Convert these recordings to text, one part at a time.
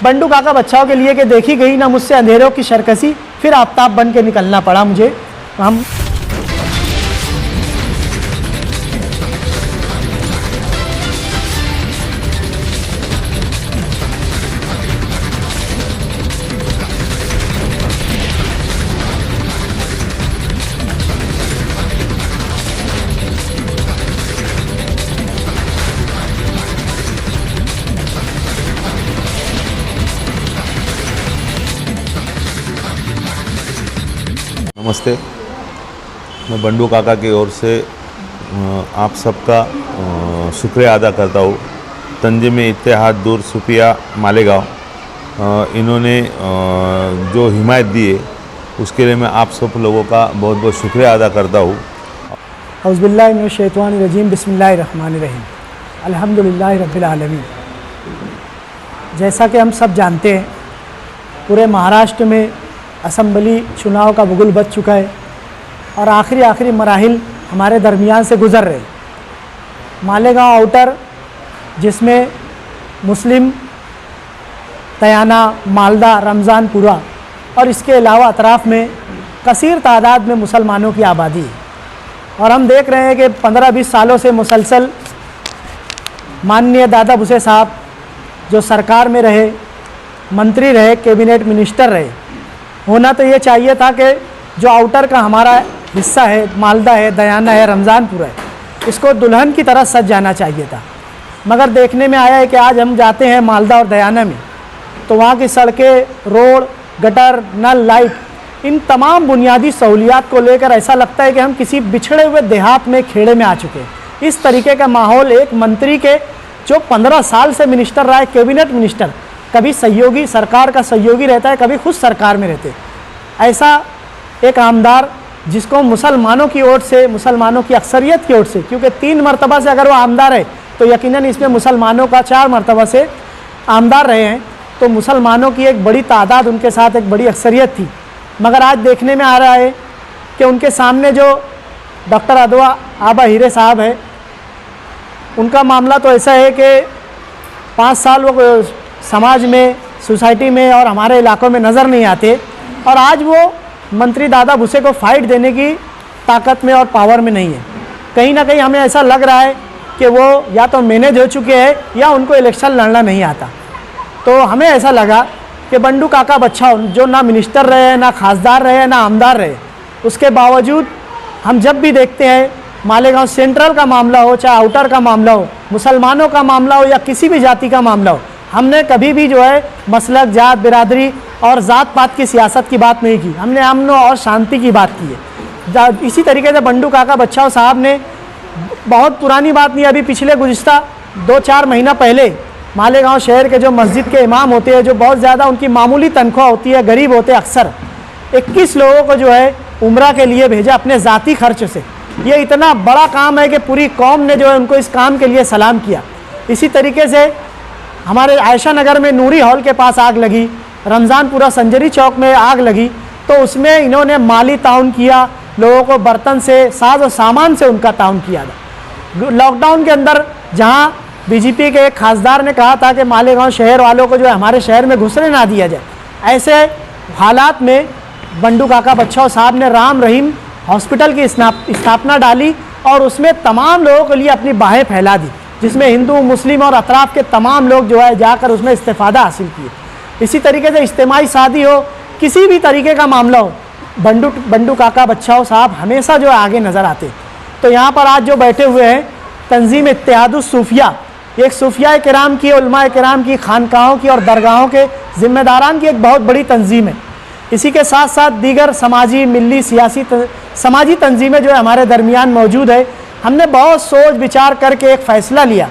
बंडू काका बच्चाओं के लिए कि देखी गई ना मुझसे अंधेरों की शरकसी, फिर आफताब बन के निकलना पड़ा मुझे। हम नमस्ते, मैं बंडू काका की ओर से आप सबका शुक्रिया अदा करता हूँ। तंजीम इत्तेहाद दूर सुफिया मालेगांव इन्होंने जो हिमायत दी है उसके लिए मैं आप सब लोगों का बहुत बहुत शुक्रिया अदा करता हूँ। औज़ुबिल्लाहि मिनश्शैतानिर्रजीम, बिस्मिल्लाहिर्रहमानिर्रहीम, अल्हम्दुलिल्लाहि रब्बिल आलमीन। जैसा कि हम सब जानते हैं, पूरे महाराष्ट्र में असम्बली चुनाव का बुगुल बज चुका है और आखिरी मराहिल हमारे दरमियान से गुज़र रहे। मालेगांव आउटर, जिसमें मुस्लिम तयाना, मालदा, रमज़ानपुरा और इसके अलावा अतराफ़ में कसीर तादाद में मुसलमानों की आबादी है। और हम देख रहे हैं कि 15-20 सालों से मुसलसल माननीय दादा भुसे साहब जो सरकार में रहे, मंत्री रहे, कैबिनेट मिनिस्टर रहे, होना तो ये चाहिए था कि जो आउटर का हमारा हिस्सा है, मालदा है, दयाना है, रमज़ानपुरा है, इसको दुल्हन की तरह सज जाना चाहिए था। मगर देखने में आया है कि आज हम जाते हैं मालदा और दयाना में तो वहाँ की सड़कें, रोड, गटर, नल, लाइट, इन तमाम बुनियादी सहूलियात को लेकर ऐसा लगता है कि हम किसी बिछड़े हुए देहात में, खेड़े में आ चुके हैं। इस तरीके का माहौल एक मंत्री के जो 15 साल से मिनिस्टर रहा है, कैबिनेट मिनिस्टर, कभी सहयोगी, सरकार का सहयोगी रहता है, कभी खुद सरकार में रहते, ऐसा एक आमदार जिसको मुसलमानों की ओर से, मुसलमानों की अक्सरियत की ओर से, क्योंकि 3 मरतबा से अगर वो आमदार है तो यकीनन इसमें मुसलमानों का 4 मरतबा से आमदार रहे हैं, तो मुसलमानों की एक बड़ी तादाद उनके साथ एक बड़ी अक्सरियत थी। मगर आज देखने में आ रहा है कि उनके सामने जो डॉक्टर अदवा आबा हीरे साहब है, उनका मामला तो ऐसा है कि 5 साल वो समाज में, सोसाइटी में और हमारे इलाकों में नज़र नहीं आते, और आज वो मंत्री दादा भुसे को फाइट देने की ताकत में और पावर में नहीं है। कहीं ना कहीं हमें ऐसा लग रहा है कि वो या तो मैनेज हो चुके हैं या उनको इलेक्शन लड़ना नहीं आता। तो हमें ऐसा लगा कि बंडू काका बच्चाओं जो ना मिनिस्टर रहे, ना खासदार रहे, ना आमदार रहे, उसके बावजूद हम जब भी देखते हैं मालेगांव सेंट्रल का मामला हो, चाहे आउटर का मामला हो, मुसलमानों का मामला हो या किसी भी जाति का मामला हो, हमने कभी भी जो है मसलक, जात, बिरादरी और ज़ात पात की सियासत की बात नहीं की। हमने अमन और शांति की बात की है। इसी तरीके से बंडू काका बच्चाओं साहब ने, बहुत पुरानी बात नहीं, अभी पिछले गुज़िश्ता 2-4 महीना पहले मालेगांव शहर के जो मस्जिद के इमाम होते हैं, जो बहुत ज़्यादा उनकी मामूली तनख्वाह होती है, गरीब होते हैं अक्सर, 21 लोगों को जो है उम्रा के लिए भेजा अपने ज़ाती खर्च से। ये इतना बड़ा काम है कि पूरी कौम ने जो है उनको इस काम के लिए सलाम किया। इसी तरीके से हमारे आयशा नगर में नूरी हॉल के पास आग लगी, रमज़ानपुरा संजरी चौक में आग लगी, तो उसमें इन्होंने माली ताउन किया, लोगों को बर्तन से, साज और सामान से उनका ताउन किया था। लॉकडाउन के अंदर जहां बीजेपी के एक खासदार ने कहा था कि मालेगांव शहर वालों को जो है हमारे शहर में घुसने ना दिया जाए, ऐसे हालात में बंडू काका बच्चाओं साहब ने राम रहीम हॉस्पिटल की स्थापना डाली और उसमें तमाम लोगों के लिए अपनी बाहें फैला दी, जिसमें हिंदू, मुस्लिम और अतराफ़ के तमाम लोग जो है जाकर उसमें इस्तेफ़ादा हासिल किए। इसी तरीके से इज्तिमाई शादी हो, किसी भी तरीके का मामला हो, बंडू काका बच्चाओं साहब हमेशा जो आगे नज़र आते। तो यहाँ पर आज जो बैठे हुए हैं तंजीम इत्तेहादुस सूफिया, एक सूफिया किराम की, उलमा किराम की, खानकाहों की और दरगाहों के ज़िम्मेदारान की एक बहुत बड़ी तंजीम है। इसी के साथ साथ दीगर समाजी, मिली, सियासी समाजी तंजीमें जो है हमारे दरमियान मौजूद है। हमने बहुत सोच विचार करके एक फ़ैसला लिया,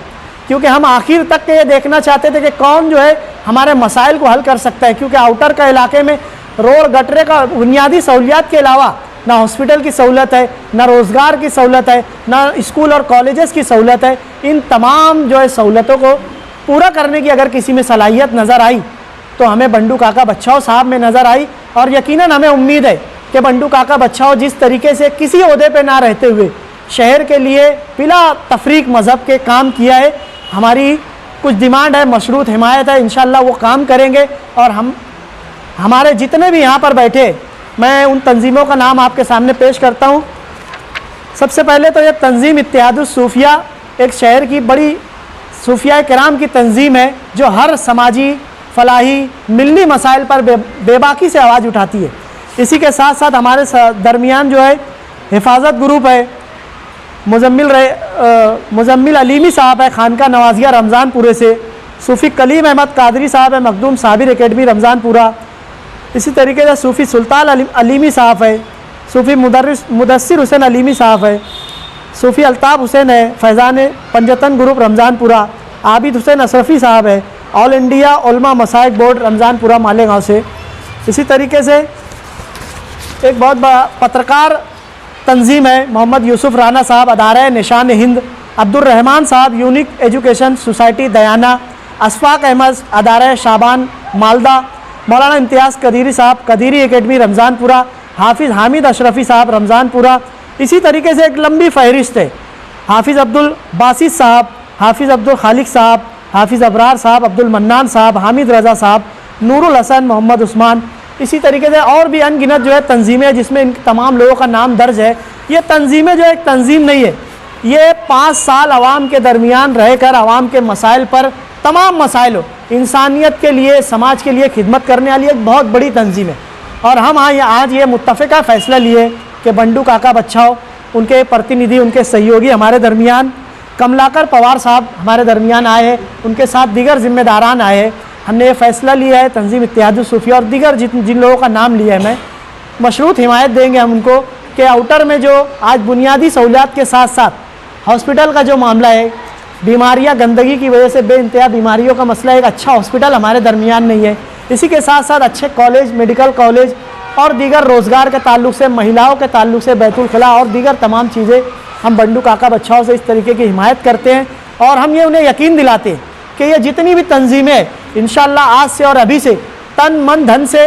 क्योंकि हम आखिर तक ये देखना चाहते थे कि कौन जो है हमारे मसाइल को हल कर सकता है। क्योंकि आउटर का इलाके में रोड, गटरे का बुनियादी सहूलियात के अलावा ना हॉस्पिटल की सहूलत है, ना रोज़गार की सहूलत है, ना स्कूल और कॉलेजेस की सहूलत है। इन तमाम जो है सहूलतों को पूरा करने की अगर किसी में सलाहियत नज़र आई तो हमें बंडू काका बच्चाओं साहब में नज़र आई। और यकीनन हमें उम्मीद है कि बंडू काका बच्चाओं जिस तरीके से किसी ओहदे पे ना रहते हुए शहर के लिए बिला तफरीक मज़हब के काम किया है, हमारी कुछ डिमांड है, मशरूत हिमायत है, इंशाल्लाह वो काम करेंगे। और हमारे जितने भी यहाँ पर बैठे, मैं उन तंजीमों का नाम आपके सामने पेश करता हूँ। सबसे पहले तो ये तंजीम इत्तेहादुस सूफिया एक शहर की बड़ी सूफिया किराम की तंजीम है जो हर समाजी, फलाही, मिल्ली मसाइल पर बेबाकी से आवाज़ उठाती है। इसी के साथ साथ हमारे दरमियान जो है हिफाजत ग्रुप है, मुजम्मिल अलीमी साहब है खानका नवाजिया रमज़ानपुरे से, सूफ़ी कलीम अहमद कादरी साहब है मखदूम साबिर एकेडमी रमज़ानपुरा, इसी तरीके से सूफ़ी सुल्तान अलीमी साहब है, सूफ़ी मुदस्सिर हुसैन अलीमी साहब है, सूफ़ी अल्ताफ़ हुसैन है फैज़ान पंजतन ग्रुप रमज़ानपुरा, आबिद हुसैन अशरफ़ी साहब है ऑल इंडिया उलमा मसाइक बोर्ड रमज़ानपुरा मालेगांव से। इसी तरीके से एक बहुत बड़ा पत्रकार तंजीम है मोहम्मद यूसुफ राना साहब अदारा निशान हिंद, अब्दुल रहमान साहब unique education society Dayana, Ashfaq Ahmad अदारा शाबान मालदा, मौलाना इम्तियाज़ कदीरी साहब कदीरी एकेडमी रमज़ानपुरा, हाफिज़ हामिद अशरफ़ी साहब रमज़ानपुरा। इसी तरीके से एक लंबी फहरिस्त है, हाफिज़ अब्दुल बासित साहब, हाफिज़ अब्दुल खालिक साहब, हाफिज़ अबरार साहब, अब्दुल मन्नान साहब, हामिद रज़ा साहब, नूरुल हसन, मोहम्मद उस्मान। इसी तरीके से और भी अनगिनत जो है तंजीमें हैं जिसमें इन तमाम लोगों का नाम दर्ज है। ये तंजीमें जो एक तंजीम नहीं है, ये 5 साल आवाम के दरमियान रहकर आवाम के मसाइल पर, तमाम मसाइल इंसानियत के लिए, समाज के लिए खिदमत करने वाली एक बहुत बड़ी तंजीम है। और हम आज ये मुत्तफ़िक़ा फ़ैसला लिए कि बंडू काका बच्छाओ, उनके प्रतिनिधि, उनके सहयोगी हमारे दरमियान, कमलाकर पवार साहब हमारे दरमियान आए हैं, उनके साथ दीगर ज़िम्मेदारान आए हैं। हमने ये फ़ैसला लिया है तंजीम इत्तेहादुस सूफिया और दीगर जिन लोगों का नाम लिया है, मैं मशरूत हिमायत देंगे हम उनको कि आउटर में जो आज बुनियादी सहूलियात के साथ साथ हॉस्पिटल का जो मामला है, बीमारियां, गंदगी की वजह से बेइंतहा बीमारियों का मसला, एक अच्छा हॉस्पिटल हमारे दरमियान नहीं है। इसी के साथ साथ अच्छे कॉलेज, मेडिकल कॉलेज और दीगर रोज़गार के ताल्लुक से, महिलाओं के ताल्लुक से बैतुल खला और दीगर तमाम चीज़ें हम बंडू काका बच्छाओं से इस तरीके की हिमायत करते हैं। और हम ये उन्हें यकीन दिलाते हैं कि ये जितनी भी तंजीमें इंशाल्लाह आज से और अभी से तन मन धन से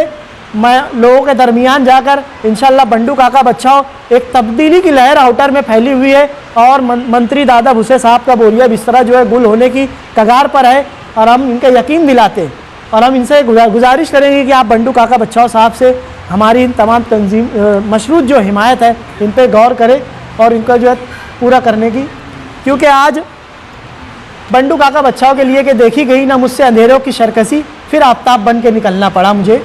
मैं लोगों के दरमियान जाकर इंशाल्लाह बंडू काका बच्छाओ एक तब्दीली की लहर आउटर में फैली हुई है। और मंत्री दादा भुसे साहब का बोरिया बिस्तरा जो है गुल होने की कगार पर है। और हम इनका यकीन दिलाते हैं और हम इनसे गुजारिश करेंगे कि आप बंडू काका बच्छाओ साहब से हमारी इन तमाम तंजीम मशरूत जो हिमायत है इन पर गौर करें और इनका जो है पूरा करने की, क्योंकि आज बंडू काका बच्छाओ के लिए कि देखी गई ना मुझसे अंधेरों की शरकसी, फिर आफ्ताब बन के निकलना पड़ा मुझे।